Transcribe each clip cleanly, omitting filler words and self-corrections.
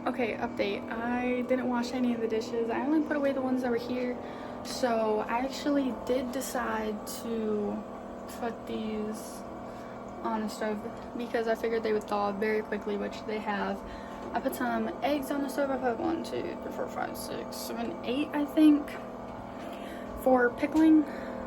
Okay, update. I didn't wash any of the dishes. I only put away the ones that were here. So I actually did decide to put these on a stove because I figured they would thaw very quickly, which they have. I put some eggs on the stove. I put 1, 2, 3, 4, 5, 6, 7, 8, I think, for pickling,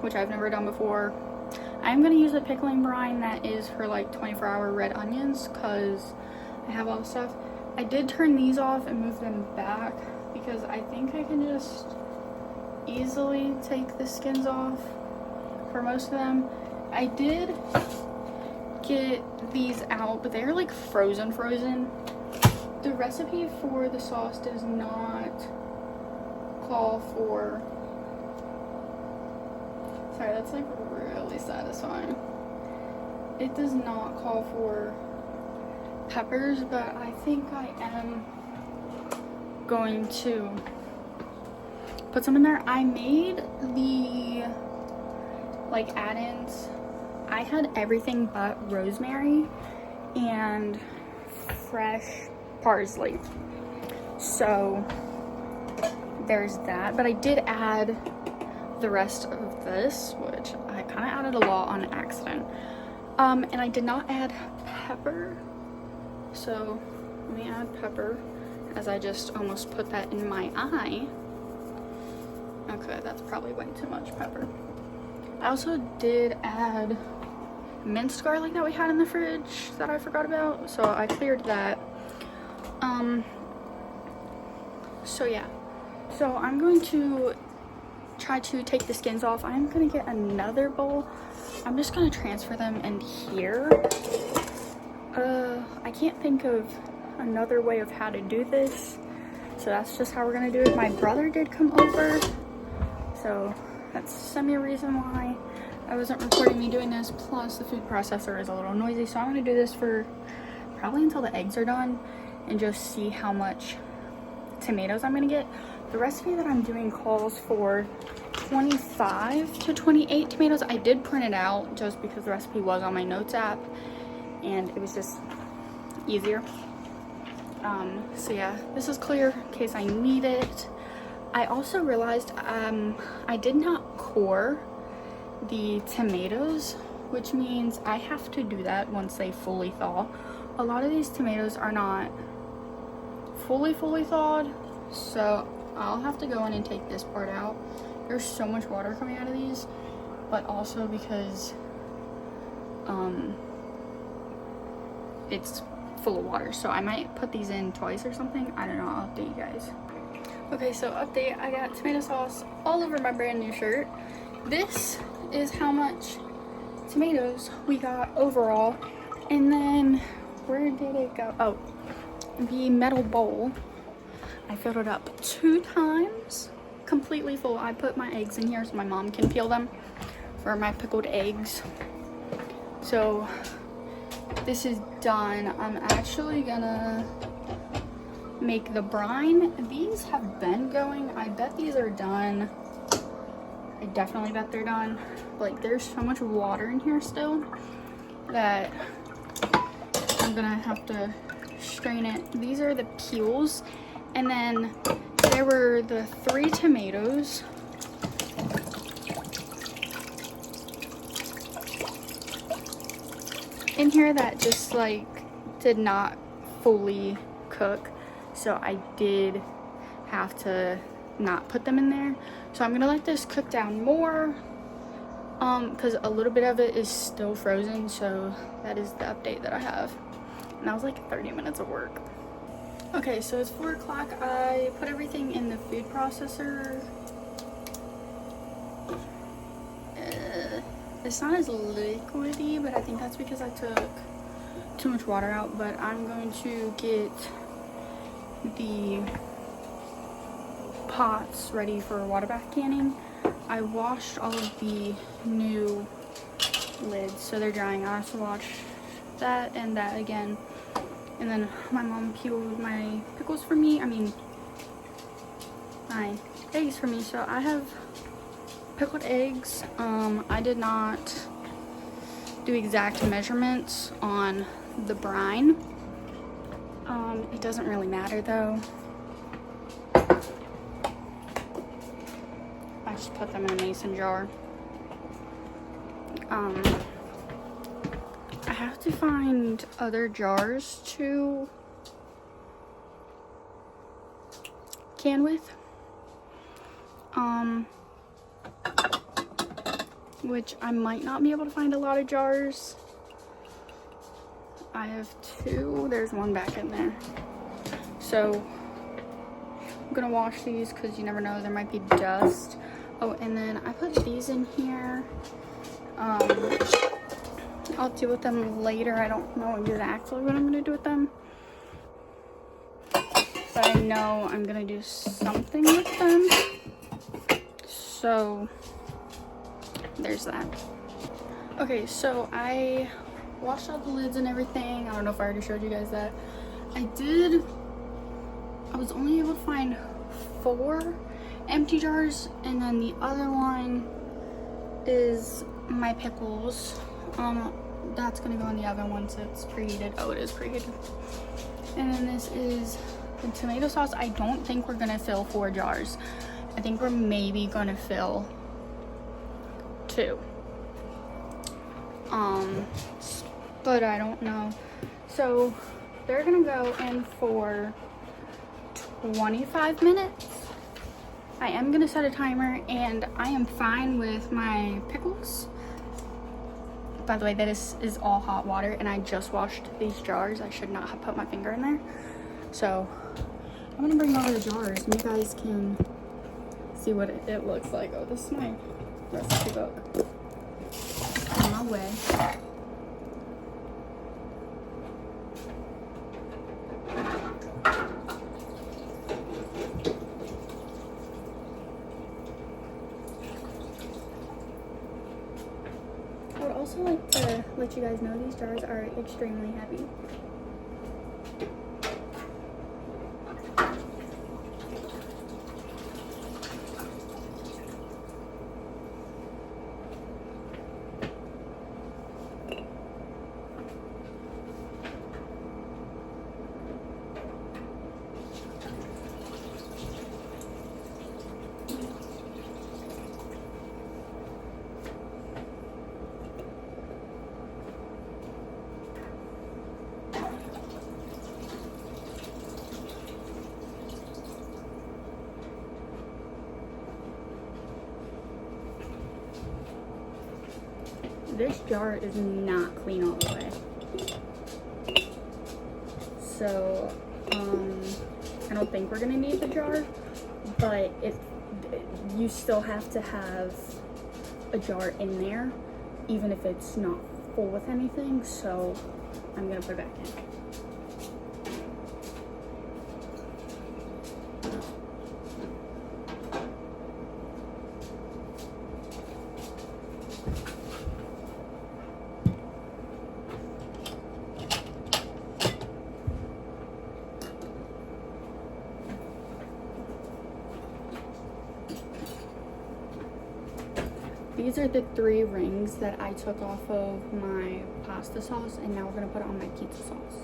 which I've never done before. I'm gonna use a pickling brine that is for like 24-hour red onions because I have all the stuff. I did turn these off and move them back because I think I can just easily take the skins off for most of them. I did get these out, but they're like frozen. The recipe for the sauce does not call for, sorry, that's like really satisfying. It does not call for peppers, but I think I am going to put some in there. I made the like add-ins. I had everything but rosemary and fresh parsley, so there's that. But I did add the rest of this, which I kind of added a lot on accident, and I did not add pepper. So let me add pepper, as I just almost put that in my eye. Okay, that's probably way too much pepper. I also did add minced garlic that we had in the fridge that I forgot about, so I cleared that. So yeah, so I'm going to try to take the skins off. I'm gonna get another bowl. I'm just gonna transfer them in here. I can't think of another way of how to do this, so that's just how we're gonna do it. My brother did come over, so that's some reason why I wasn't recording me doing this. Plus the food processor is a little noisy, so I'm gonna do this for probably until the eggs are done and just see how much tomatoes I'm gonna get. The recipe that I'm doing calls for 25 to 28 tomatoes. I did print it out just because the recipe was on my notes app and it was just easier. So yeah, this is clear in case I need it. I also realized I did not core the tomatoes, which means I have to do that once they fully thaw. A lot of these tomatoes are not fully thawed, so I'll have to go in and take this part out. There's so much water coming out of these, but also because it's full of water, so I might put these in twice or something. I don't know, I'll update you guys. Okay, so update, I got tomato sauce all over my brand new shirt. This is how much tomatoes we got overall. And then where did it go? Oh, the metal bowl, I filled it up 2 times, completely full. I put my eggs in here so my mom can peel them for my pickled eggs. So this is done. I'm actually gonna make the brine. These have been going. I bet these are done. I definitely bet they're done. Like, there's so much water in here still that I'm gonna have to strain it. These are the peels, and then there were the 3 tomatoes. In here that just like did not fully cook, so I did have to not put them in there. So I'm gonna let this cook down more because a little bit of it is still frozen. So that is the update that I have, and that was like 30 minutes of work. Okay, so it's 4 o'clock. I put everything in the food processor. It's not as liquidy, but I think that's because I took too much water out. But I'm going to get the pots ready for water bath canning. I washed all of the new lids, so they're drying. I also washed that and that again. And then my mom peeled my pickles for me. I mean, my eggs for me. So I have pickled eggs. I did not do exact measurements on the brine, It doesn't really matter though. I just put them in a mason jar. I have to find other jars to can with. Which I might not be able to find a lot of jars. I have 2. There's one back in there. So I'm gonna wash these because you never know, there might be dust. Oh, and then I put these in here. I'll deal with them later. I don't know exactly what I'm gonna do with them, but I know I'm gonna do something with them. So there's that. Okay, so I washed out the lids and everything. I don't know if I already showed you guys that. I was only able to find 4 empty jars, and then the other one is my pickles. That's gonna go in the oven once it's preheated. Oh, it is preheated. And then this is the tomato sauce. I don't think we're gonna fill 4 jars. I think we're maybe gonna fill 2. But I don't know. So they're gonna go in for 25 minutes. I am gonna set a timer, and I am fine with my pickles. By the way, this is all hot water, and I just washed these jars. I should not have put my finger in there. So I'm gonna bring over the jars and you guys can see what it looks like. Oh, this is my recipe book. On my way. I would also like to let you guys know these jars are extremely heavy. This jar is not clean all the way. So, I don't think we're gonna need the jar, but you still have to have a jar in there, even if it's not full with anything, so I'm gonna put it back in. These are the 3 rings that I took off of my pasta sauce, and now we're gonna put it on my pizza sauce.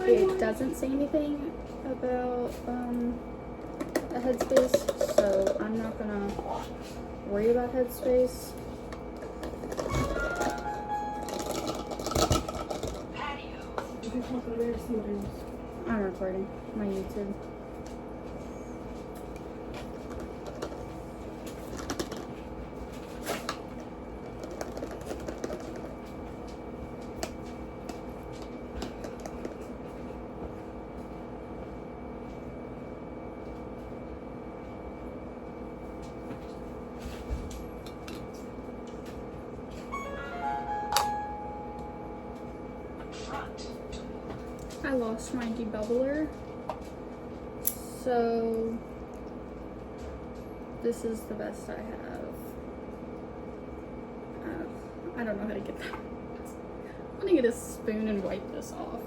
It doesn't say anything about a headspace, so I'm not gonna worry about headspace. I'm recording my YouTube. lost my debubbler. So this is the best I have. I don't know how to get that. I'm gonna get a spoon and wipe this off.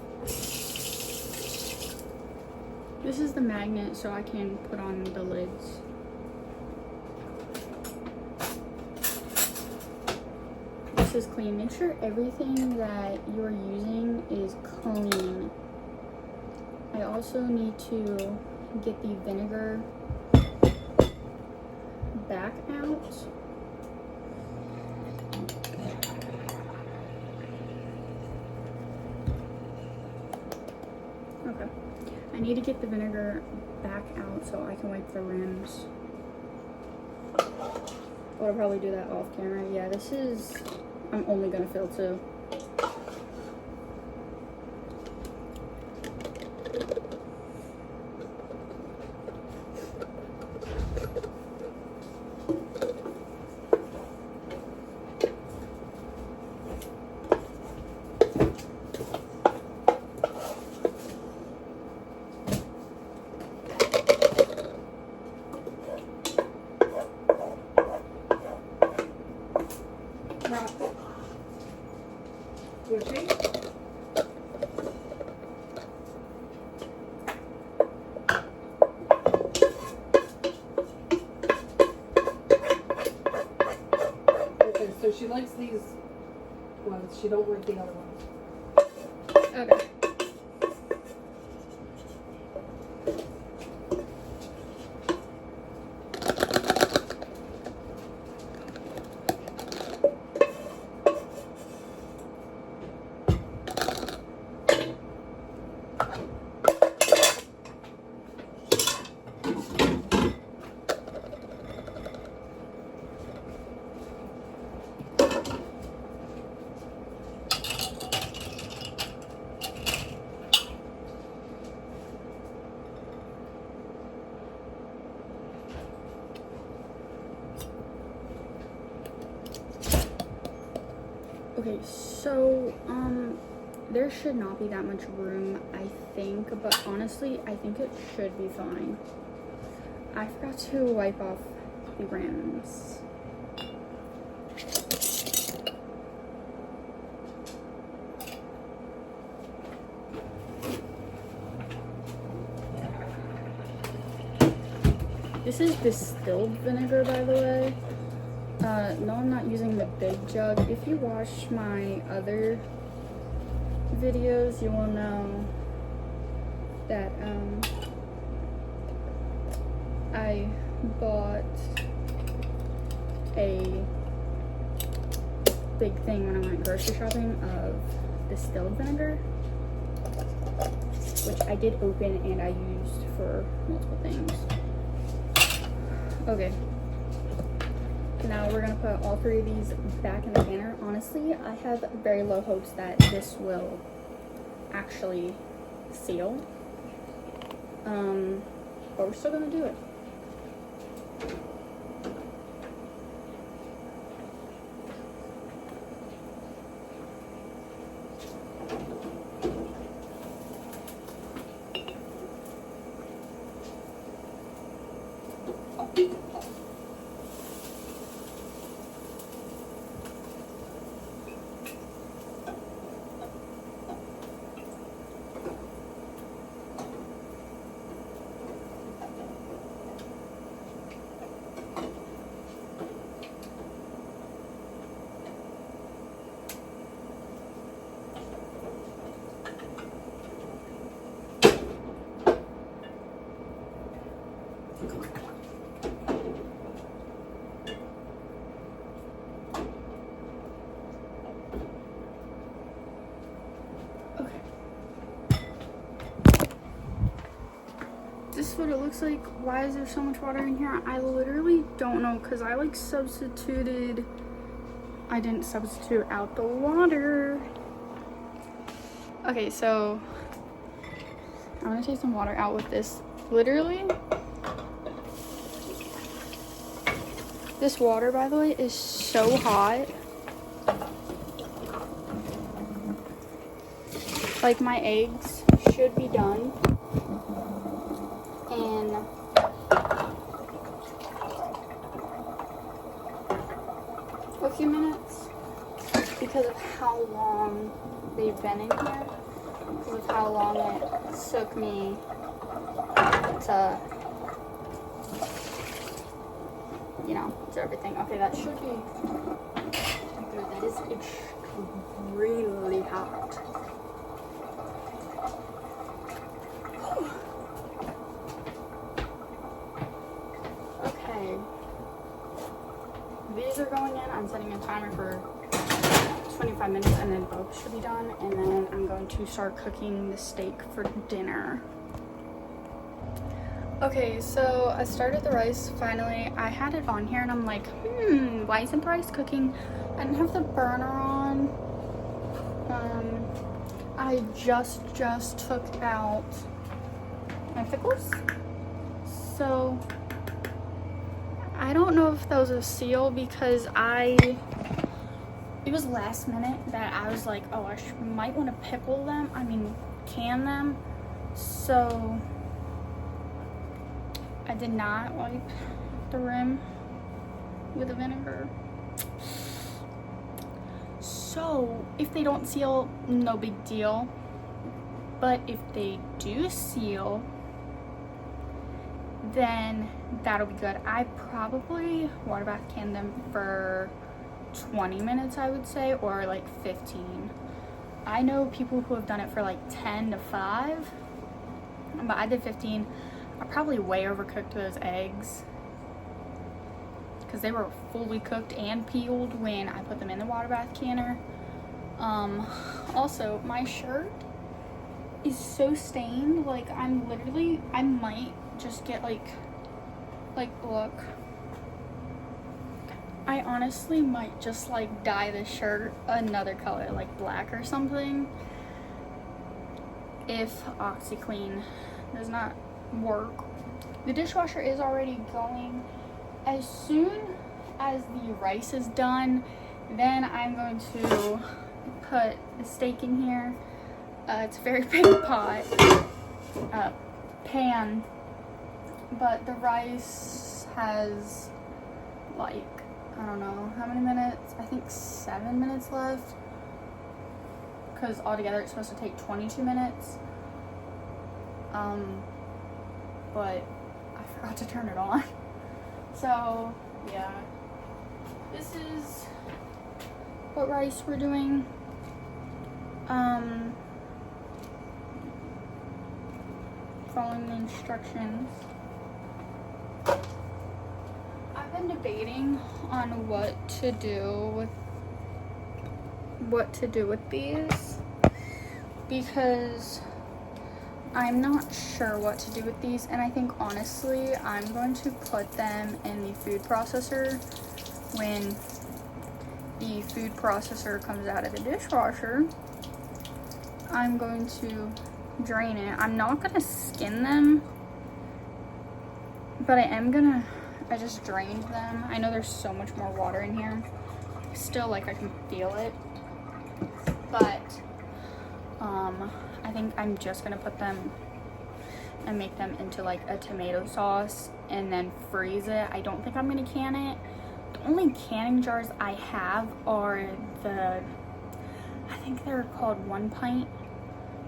This is the magnet so I can put on the lids. This is clean. Make sure everything that you're using is clean. I also need to get the vinegar back out. Okay. I need to get the vinegar back out so I can wipe the rims. I'll probably do that off camera. Yeah, this is, I'm only gonna fill 2. So she likes these ones. She don't like the other ones. Okay. Okay, so, there should not be that much room, I think, but honestly, I think it should be fine. I forgot to wipe off the rims. This is distilled vinegar, by the way. No, I'm not using the big jug. If you watch my other videos, you will know that I bought a big thing when I went grocery shopping of distilled vinegar, which I did open and I used for multiple things. Okay. Now we're gonna put all 3 of these back in the canner. Honestly, I have very low hopes that this will actually seal. But we're still gonna do it. This is what it looks like. Why is there so much water in here? I literally don't know, because I like I didn't substitute out the water. Okay, so I'm gonna take some water out with this. Literally, this water, by the way, is so hot. Like, my eggs should be done in a few minutes because of how long they've been in here, because of how long it took me to, you know, to everything. Okay, that should be good. That is extremely hot. Okay, these are going in. I'm setting a timer for 25 minutes and then both should be done, and then I'm going to start cooking the steak for dinner. Okay, so I started the rice finally. I had it on here and I'm like, why isn't the rice cooking? I didn't have the burner on. I just took out my pickles. So I don't know if that was a seal because it was last minute that I was like, oh, I might want to pickle them. I mean, can them. So I did not wipe the rim with the vinegar. So if they don't seal, no big deal. But if they do seal, then that'll be good. I probably water bath canned them for 20 minutes, I would say, or like 15. I know people who have done it for like 10 to 5, but I did 15. I probably way overcooked those eggs because they were fully cooked and peeled when I put them in the water bath canner. Also, my shirt is so stained. Like, I might just get like, look. I honestly might just like dye the shirt another color, like black or something, if OxyClean does not work. The dishwasher is already going. As soon as the rice is done, then I'm going to put the steak in here. It's a very big pan, but the rice has like, I don't know how many minutes, I think 7 minutes left, because altogether it's supposed to take 22 minutes. But I forgot to turn it on. So yeah, this is what rice we're doing. Following the instructions. I've been debating on what to do with these because I'm not sure what to do with these, and I think honestly I'm going to put them in the food processor when the food processor comes out of the dishwasher. I'm going to drain it. I'm not gonna skin them, but I just drained them. I know there's so much more water in here. Still, like, I can feel it. But, I think I'm just gonna put them and make them into, like, a tomato sauce and then freeze it. I don't think I'm gonna can it. The only canning jars I have are I think they're called 1 pint.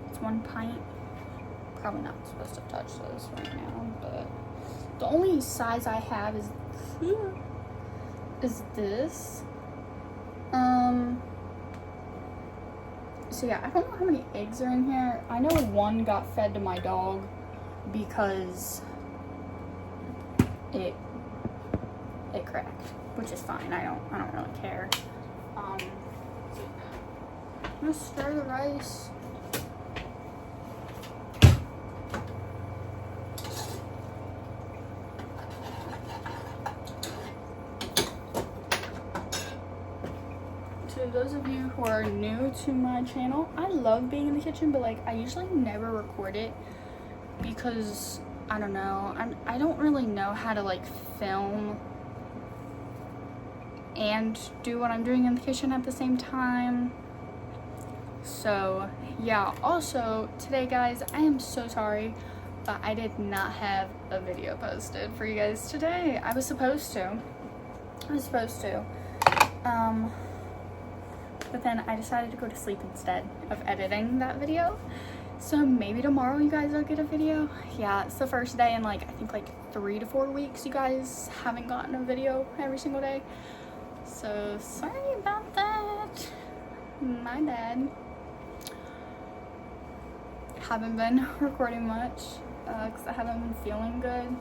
It's 1 pint. Probably not supposed to touch those right now, but the only size I have is this. So yeah, I don't know how many eggs are in here. I know one got fed to my dog because it cracked, which is fine. I don't really care. I'm gonna stir the rice. To those of you who are new to my channel, I love being in the kitchen, but like I usually never record it because I don't know, I don't really know how to like film and do what I'm doing in the kitchen at the same time. So yeah, also today guys, I am so sorry, but I did not have a video posted for you guys today. I was supposed to, but then I decided to go to sleep instead of editing that video. So maybe tomorrow you guys will get a video. Yeah, it's the first day in like, I think like 3 to 4 weeks you guys haven't gotten a video every single day. So sorry about that. My bad. Haven't been recording much because I haven't been feeling good.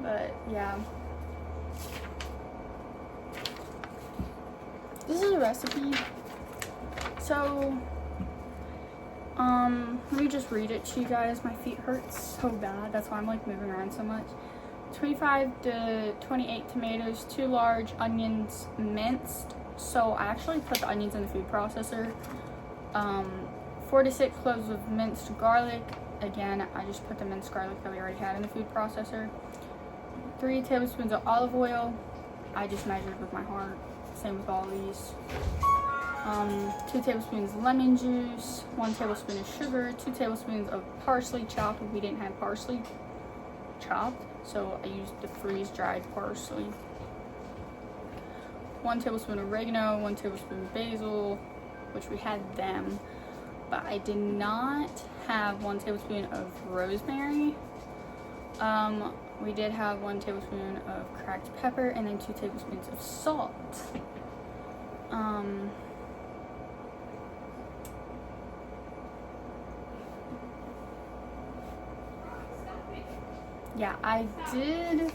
But yeah. This is a recipe. So let me just read it to you guys. My feet hurt so bad. That's why I'm like moving around so much. 25 to 28 tomatoes, 2 large onions minced. So I actually put the onions in the food processor. 4 to 6 cloves of minced garlic. Again, I just put the minced garlic that we already had in the food processor. 3 tablespoons of olive oil. I just measured with my heart. Same with all these. 2 tablespoons lemon juice, 1 tablespoon of sugar, 2 tablespoons of parsley chopped. We didn't have parsley chopped, so I used the freeze-dried parsley. 1 tablespoon of oregano, 1 tablespoon of basil, which we had them, but I did not have 1 tablespoon of rosemary. We did have 1 tablespoon of cracked pepper and then 2 tablespoons of salt. Yeah, I did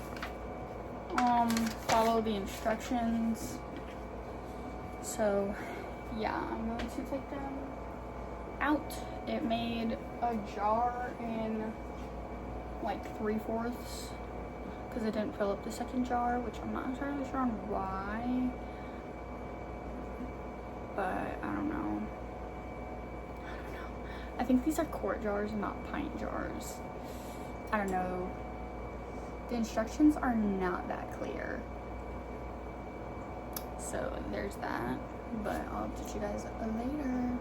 follow the instructions. So yeah, I'm going to take them out. It made a jar in like 3/4 because it didn't fill up the second jar, which I'm not entirely sure on why, but I don't know. I think these are quart jars, not pint jars. I don't know. The instructions are not that clear. So there's that, but I'll update you guys later.